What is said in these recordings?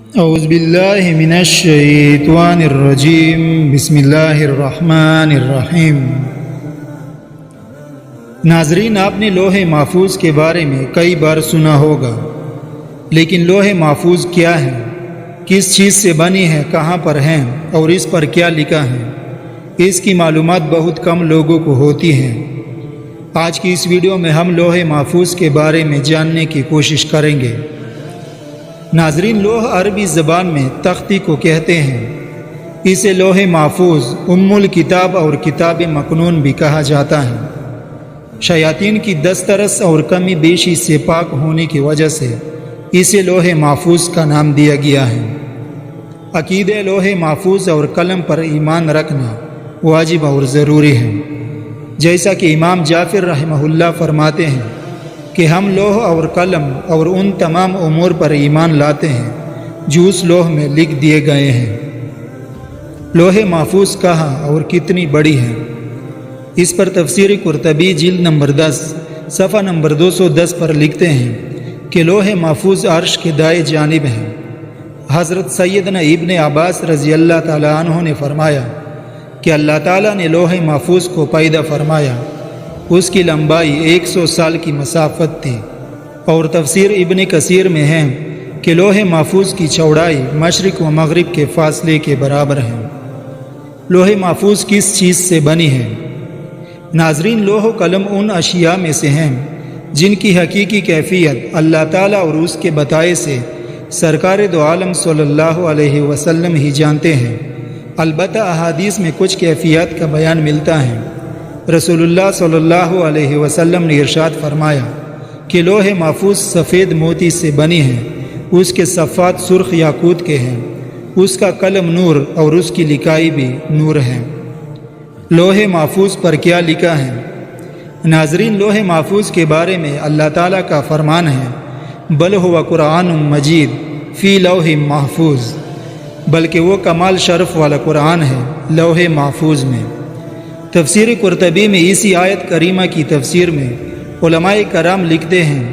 اعوذ باللہ من الشیطان الرجیم بسم اللہ الرحمن الرحیم۔ ناظرین، آپ نے لوح محفوظ کے بارے میں کئی بار سنا ہوگا، لیکن لوح محفوظ کیا ہے، کس چیز سے بنی ہے، کہاں پر ہے اور اس پر کیا لکھا ہے، اس کی معلومات بہت کم لوگوں کو ہوتی ہیں۔ آج کی اس ویڈیو میں ہم لوح محفوظ کے بارے میں جاننے کی کوشش کریں گے۔ ناظرین، لوح عربی زبان میں تختی کو کہتے ہیں۔ اسے لوح محفوظ، ام الکتاب اور کتاب مکنون بھی کہا جاتا ہے۔ شیاطین کی دسترس اور کمی بیشی سے پاک ہونے کی وجہ سے اسے لوح محفوظ کا نام دیا گیا ہے۔ عقیدہ لوح محفوظ اور قلم پر ایمان رکھنا واجب اور ضروری ہے، جیسا کہ امام جعفر رحمہ اللہ فرماتے ہیں کہ ہم لوح اور قلم اور ان تمام امور پر ایمان لاتے ہیں جو اس لوح میں لکھ دیے گئے ہیں۔ لوح محفوظ کہاں اور کتنی بڑی ہے، اس پر تفسیر قرطبی جلد نمبر 10 صفحہ نمبر 210 پر لکھتے ہیں کہ لوح محفوظ عرش کے دائیں جانب ہے۔ حضرت سیدنا ابن عباس رضی اللہ تعالیٰ عنہ نے فرمایا کہ اللہ تعالیٰ نے لوح محفوظ کو پیدا فرمایا، اس کی لمبائی 100 سال کی مسافت تھی، اور تفسیر ابن کثیر میں ہے کہ لوح محفوظ کی چوڑائی مشرق و مغرب کے فاصلے کے برابر ہے۔ لوح محفوظ کس چیز سے بنی ہے؟ ناظرین، لوح و قلم ان اشیاء میں سے ہیں جن کی حقیقی کیفیت اللہ تعالیٰ اور اس کے بتائے سے سرکار دو عالم صلی اللہ علیہ وسلم ہی جانتے ہیں۔ البتہ احادیث میں کچھ کیفیات کا بیان ملتا ہے۔ رسول اللہ صلی اللہ علیہ وسلم نے ارشاد فرمایا کہ لوح محفوظ سفید موتی سے بنی ہے، اس کے صفحات سرخ یاقوت کے ہیں، اس کا قلم نور اور اس کی لکھائی بھی نور ہے۔ لوح محفوظ پر کیا لکھا ہے؟ ناظرین، لوح محفوظ کے بارے میں اللہ تعالیٰ کا فرمان ہے، بل ہوا قرآن مجید فی لوح محفوظ، بلکہ وہ کمال شرف والا قرآن ہے لوح محفوظ میں۔ تفسیر قرطبی میں اسی آیت کریمہ کی تفسیر میں علماء کرام لکھتے ہیں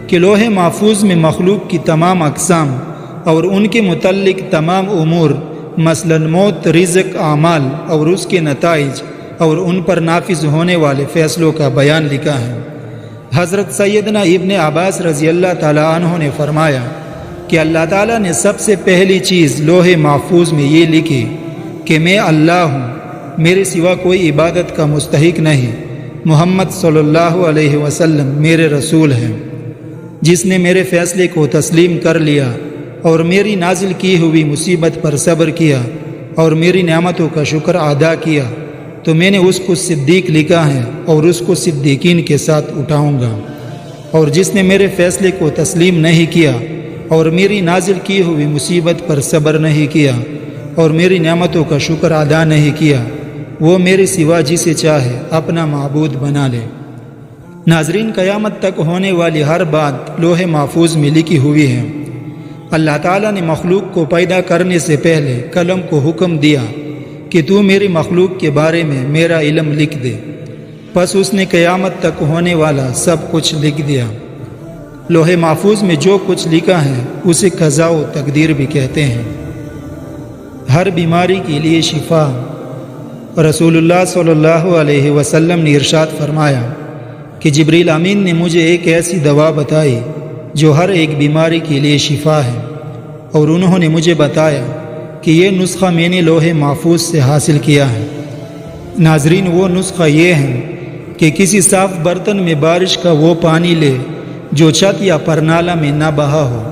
کہ لوح محفوظ میں مخلوق کی تمام اقسام اور ان کے متعلق تمام امور، مثلا موت، رزق، اعمال اور اس کے نتائج اور ان پر نافذ ہونے والے فیصلوں کا بیان لکھا ہے۔ حضرت سیدنا ابن عباس رضی اللہ تعالیٰ عنہ نے فرمایا کہ اللہ تعالیٰ نے سب سے پہلی چیز لوح محفوظ میں یہ لکھی کہ میں اللہ ہوں، میرے سوا کوئی عبادت کا مستحق نہیں، محمد صلی اللہ علیہ وسلم میرے رسول ہیں۔ جس نے میرے فیصلے کو تسلیم کر لیا اور میری نازل کی ہوئی مصیبت پر صبر کیا اور میری نعمتوں کا شکر ادا کیا تو میں نے اس کو صدیق لکھا ہے اور اس کو صدیقین کے ساتھ اٹھاؤں گا، اور جس نے میرے فیصلے کو تسلیم نہیں کیا اور میری نازل کی ہوئی مصیبت پر صبر نہیں کیا اور میری نعمتوں کا شکر ادا نہیں کیا، وہ میرے سوا جسے چاہے اپنا معبود بنا لے۔ ناظرین، قیامت تک ہونے والی ہر بات لوح محفوظ میں لکھی ہوئی ہے۔ اللہ تعالیٰ نے مخلوق کو پیدا کرنے سے پہلے قلم کو حکم دیا کہ تو میری مخلوق کے بارے میں میرا علم لکھ دے، پس اس نے قیامت تک ہونے والا سب کچھ لکھ دیا۔ لوح محفوظ میں جو کچھ لکھا ہے اسے قضاء و تقدیر بھی کہتے ہیں۔ ہر بیماری کے لیے شفا۔ رسول اللہ صلی اللہ علیہ وسلم نے ارشاد فرمایا کہ جبریل امین نے مجھے ایک ایسی دوا بتائی جو ہر ایک بیماری کے لیے شفا ہے، اور انہوں نے مجھے بتایا کہ یہ نسخہ میں نے لوح محفوظ سے حاصل کیا ہے۔ ناظرین، وہ نسخہ یہ ہے کہ کسی صاف برتن میں بارش کا وہ پانی لے جو چھت یا پرنالہ میں نہ بہا ہو،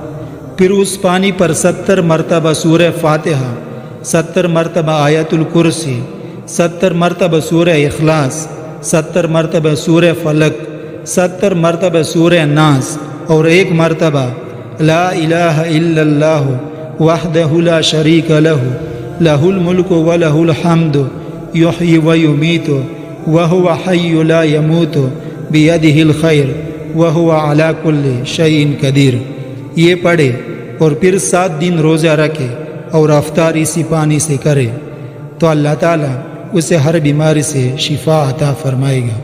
پھر اس پانی پر 70 مرتبہ سورہ فاتحہ، 70 مرتبہ آیت الکرسی، 70 مرتبہ سورہ اخلاص، 70 مرتبہ سورہ فلق، 70 مرتبہ سورہ ناس اور 1 مرتبہ لا الہ الا اللہ وحدہ لا شریک لہ لہ الملک ولہ الحمد یحیی ویمیت وہو حی لا یموت بیدہ الخیر وہو علی کل شیء قدیر، یہ پڑھے اور پھر 7 دن روزہ رکھے اور افطار اسی پانی سے کرے تو اللہ تعالیٰ اسے ہر بیماری سے شفا عطا فرمائے گا۔